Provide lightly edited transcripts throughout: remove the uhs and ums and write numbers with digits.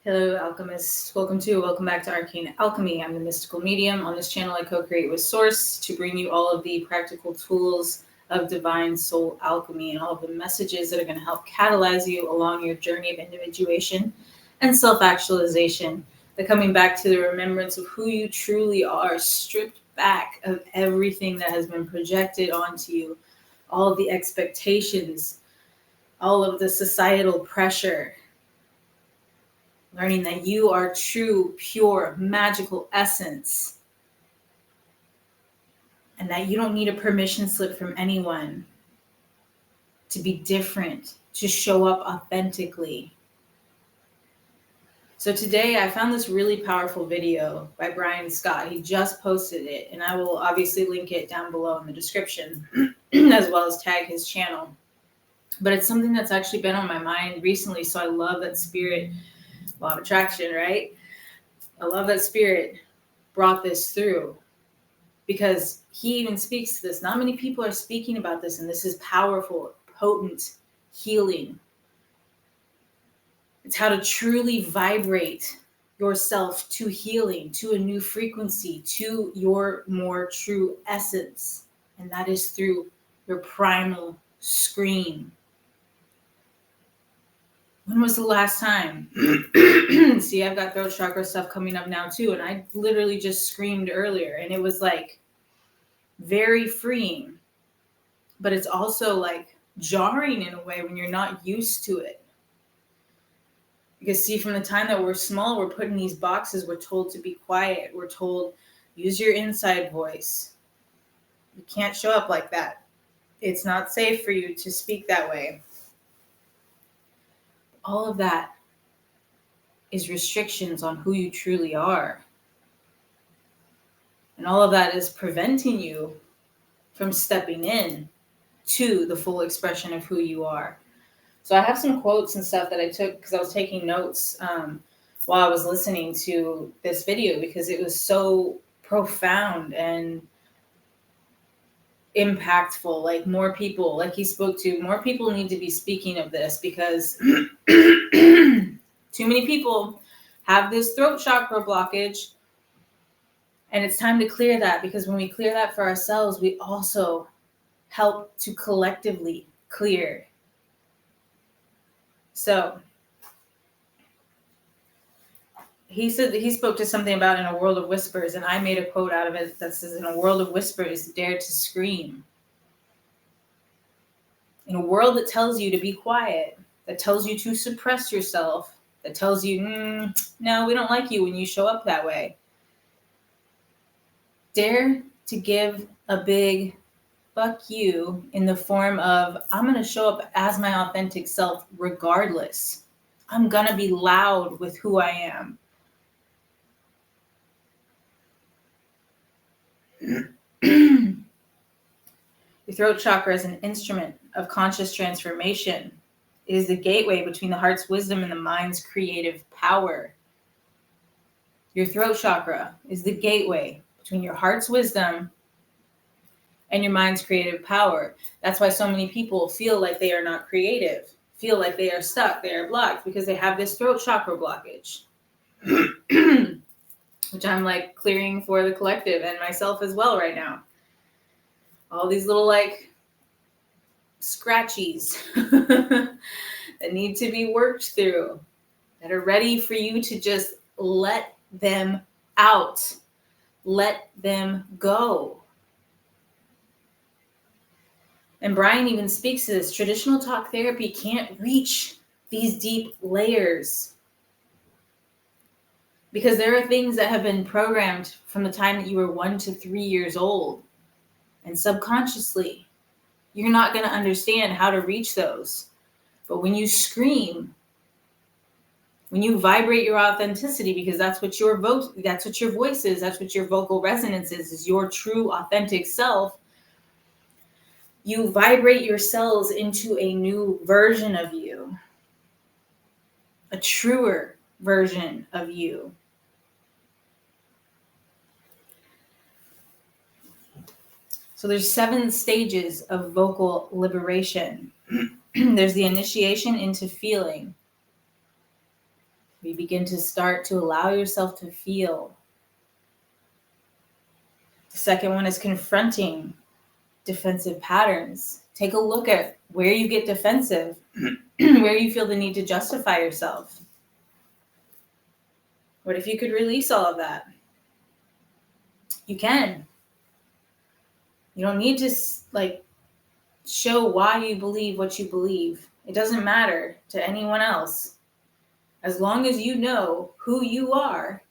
Hello, alchemists. Welcome back to Arcane Alchemy. I'm the mystical medium. On this channel, I co-create with Source to bring you all of the practical tools of divine soul alchemy and all of the messages that are going to help catalyze you along your journey of individuation and self-actualization. They're coming back to the remembrance of who you truly are, stripped back of everything that has been projected onto you, all of the expectations, all of the societal pressure. Learning that you are true, pure, magical essence. And that you don't need a permission slip from anyone to be different, to show up authentically. So today I found this really powerful video by Brian Scott. He just posted it, and I will obviously link it down below in the description, as well as tag his channel. But it's something that's actually been on my mind recently, so I love that Spirit, law of attraction, right? I love that Spirit brought this through, because he even speaks to this. Not many people are speaking about this, and this is powerful, potent healing. It's how to truly vibrate yourself to healing, to a new frequency, to your more true essence. And that is through your primal scream. When was the last time? See, I've got throat chakra stuff coming up now too. And I literally just screamed earlier, and it was like very freeing, but it's also like jarring in a way when you're not used to it. Because see, from the time that we're small, we're put in these boxes. We're told to be quiet. We're told, use your inside voice. You can't show up like that. It's not safe for you to speak that way. All of that is restrictions on who you truly are. And all of that is preventing you from stepping in to the full expression of who you are. So I have some quotes and stuff that I took because I was taking notes while I was listening to this video, because it was so profound and impactful. Like, more people, like he spoke to, more people need to be speaking of this, because too many people have this throat chakra blockage, and it's time to clear that, because when we clear that for ourselves, we also help to collectively clear. So he said that he spoke to something about in a world of whispers, and I made a quote out of it that says, in a world of whispers, dare to scream. In a world that tells you to be quiet, that tells you to suppress yourself, that tells you, no, we don't like you when you show up that way. Dare to give a big fuck you in the form of, I'm going to show up as my authentic self regardless. I'm going to be loud with who I am. Your throat chakra is an instrument of conscious transformation. It is the gateway between the heart's wisdom and the mind's creative power. Your throat chakra is the gateway between your heart's wisdom and your mind's creative power. That's why so many people feel like they are not creative, feel like they are stuck, they are blocked, because they have this throat chakra blockage, which I'm like clearing for the collective and myself as well right now. All these little like scratchies that need to be worked through, that are ready for you to just let them out, let them go. And Brian even speaks to this. Traditional talk therapy can't reach these deep layers, because there are things that have been programmed from the time that you were 1 to 3 years old. And subconsciously, you're not going to understand how to reach those. But when you scream, when you vibrate your authenticity, because that's what your voice is, that's what your vocal resonance is your true authentic self, you vibrate your cells into a new version of you, a truer version of you. So there's 7 stages of vocal liberation. There's the initiation into feeling. You begin to start to allow yourself to feel. The second one is confronting defensive patterns. Take a look at where you get defensive, where you feel the need to justify yourself. What if you could release all of that? You can. You don't need to show why you believe what you believe. It doesn't matter to anyone else. As long as you know who you are,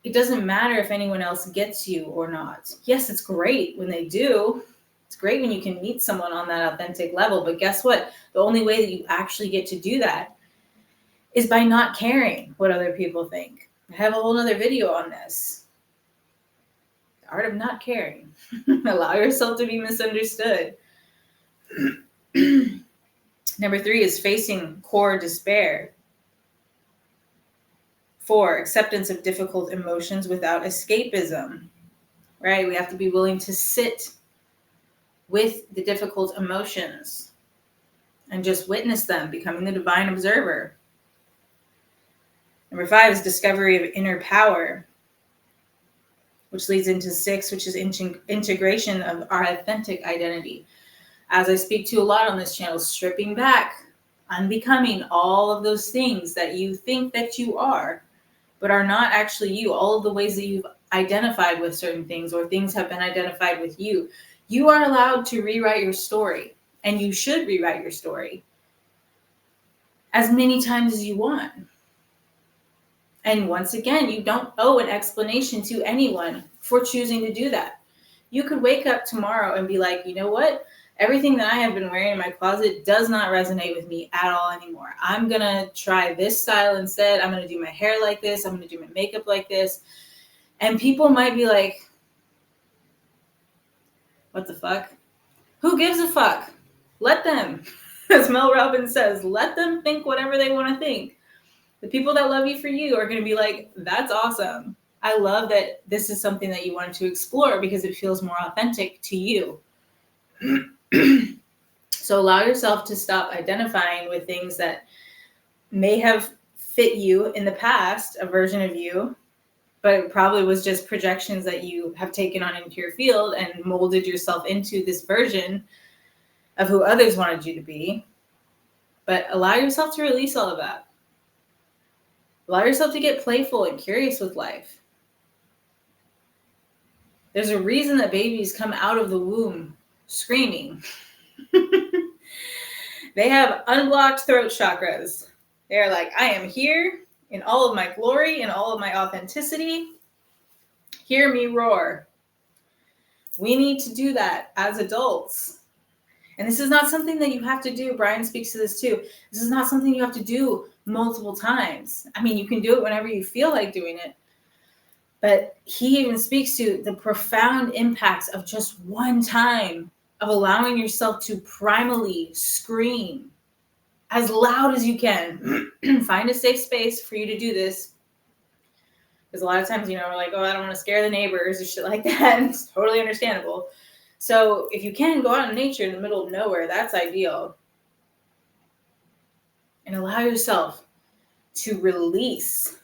it doesn't matter if anyone else gets you or not. Yes, it's great when they do. It's great when you can meet someone on that authentic level. But guess what? The only way that you actually get to do that is by not caring what other people think. I have a whole other video on this. The art of not caring. Allow yourself to be misunderstood. Number 3 is facing core despair. 4, acceptance of difficult emotions without escapism. Right? We have to be willing to sit with the difficult emotions and just witness them, becoming the divine observer. Number 5 is discovery of inner power, which leads into 6, which is integration of our authentic identity. As I speak to a lot on this channel, stripping back, unbecoming all of those things that you think that you are, but are not actually you. All of the ways that you've identified with certain things or things have been identified with you. You are allowed to rewrite your story, and you should rewrite your story as many times as you want. And once again, you don't owe an explanation to anyone for choosing to do that. You could wake up tomorrow and be like, you know what? Everything that I have been wearing in my closet does not resonate with me at all anymore. I'm going to try this style instead. I'm going to do my hair like this. I'm going to do my makeup like this. And people might be like, what the fuck? Who gives a fuck? Let them, as Mel Robbins says, let them think whatever they want to think. The people that love you for you are going to be like, that's awesome. I love that this is something that you wanted to explore because it feels more authentic to you. So allow yourself to stop identifying with things that may have fit you in the past, a version of you, but it probably was just projections that you have taken on into your field and molded yourself into this version of who others wanted you to be. But allow yourself to release all of that. Allow yourself to get playful and curious with life. There's a reason that babies come out of the womb screaming. They have unblocked throat chakras. They're like, I am here in all of my glory and all of my authenticity. Hear me roar. We need to do that as adults. And this is not something that you have to do. Brian speaks to this too. This is not something you have to do multiple times. I mean, you can do it whenever you feel like doing it. But he even speaks to the profound impacts of just one time of allowing yourself to primally scream as loud as you can. Find a safe space for you to do this. Because a lot of times, we're like, oh, I don't want to scare the neighbors or shit like that. It's totally understandable. So if you can go out in nature in the middle of nowhere, that's ideal. And allow yourself to release.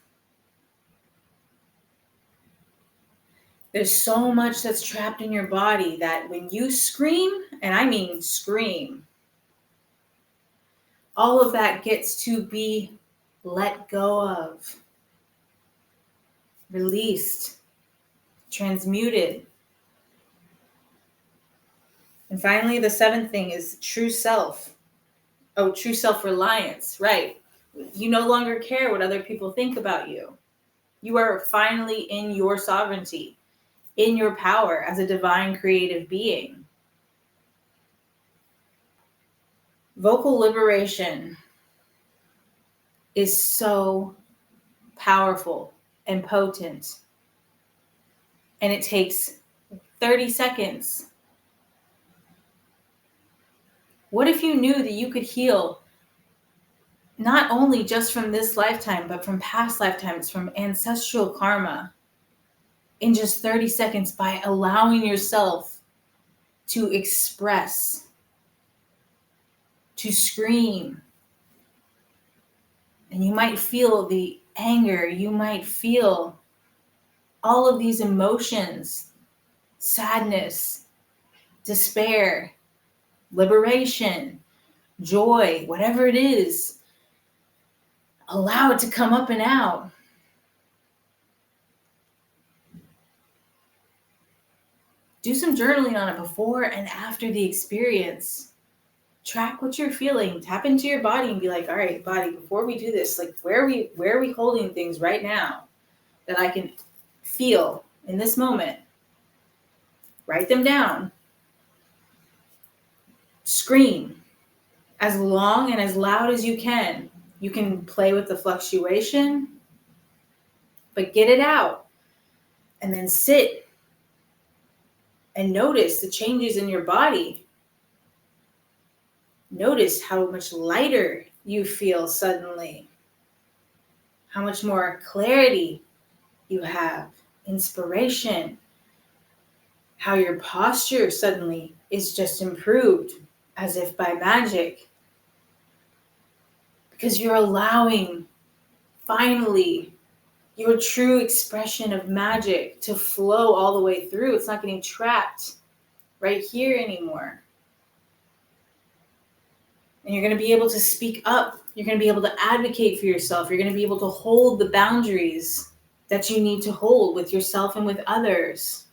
There's so much that's trapped in your body that when you scream, and I mean scream, all of that gets to be let go of, released, transmuted. And finally, the 7th thing is true self. Oh, true self-reliance, right? You no longer care what other people think about you. You are finally in your sovereignty, in your power as a divine creative being. Vocal liberation is so powerful and potent. And it takes 30 seconds. What if you knew that you could heal not only just from this lifetime, but from past lifetimes, from ancestral karma, in just 30 seconds by allowing yourself to express, to scream. And And you might feel the anger. You might feel all of these emotions, sadness, despair, liberation, joy, whatever it is. Allow it to come up and out. Do some journaling on it before and after the experience. Track what you're feeling. Tap into your body and be like, all right, body, before we do this, like where are we holding things right now that I can feel in this moment? Write them down. Scream as long and as loud as you can. You can play with the fluctuation, but get it out. And then sit and notice the changes in your body. Notice how much lighter you feel suddenly. How much more clarity you have, inspiration. How your posture suddenly is just improved as if by magic. Because you're allowing, finally, your true expression of magic to flow all the way through. It's not getting trapped right here anymore. And you're going to be able to speak up. You're going to be able to advocate for yourself. You're going to be able to hold the boundaries that you need to hold with yourself and with others.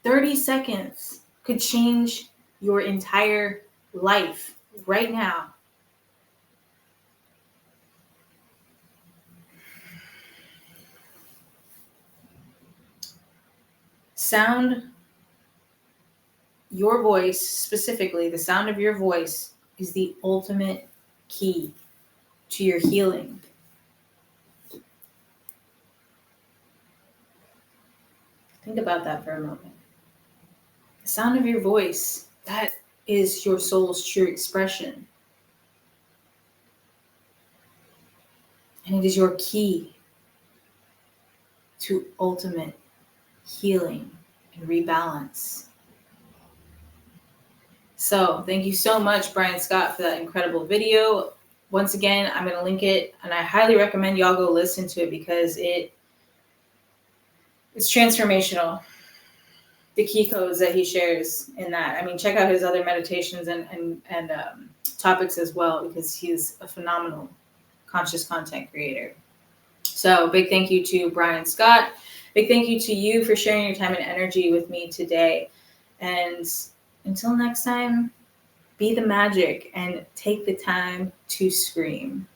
30 seconds could change your entire life right now. Sound, your voice specifically, the sound of your voice is the ultimate key to your healing. Think about that for a moment. The sound of your voice, that is your soul's true expression. And it is your key to ultimate healing and rebalance. So thank you so much, Brian Scott, for that incredible video. Once again, I'm going to link it, and I highly recommend y'all go listen to it because it's transformational. The key codes that he shares in that. I mean, check out his other meditations and topics as well, because he's a phenomenal conscious content creator. So big thank you to Brian Scott. Big thank you to you for sharing your time and energy with me today. And until next time, be the magic and take the time to scream.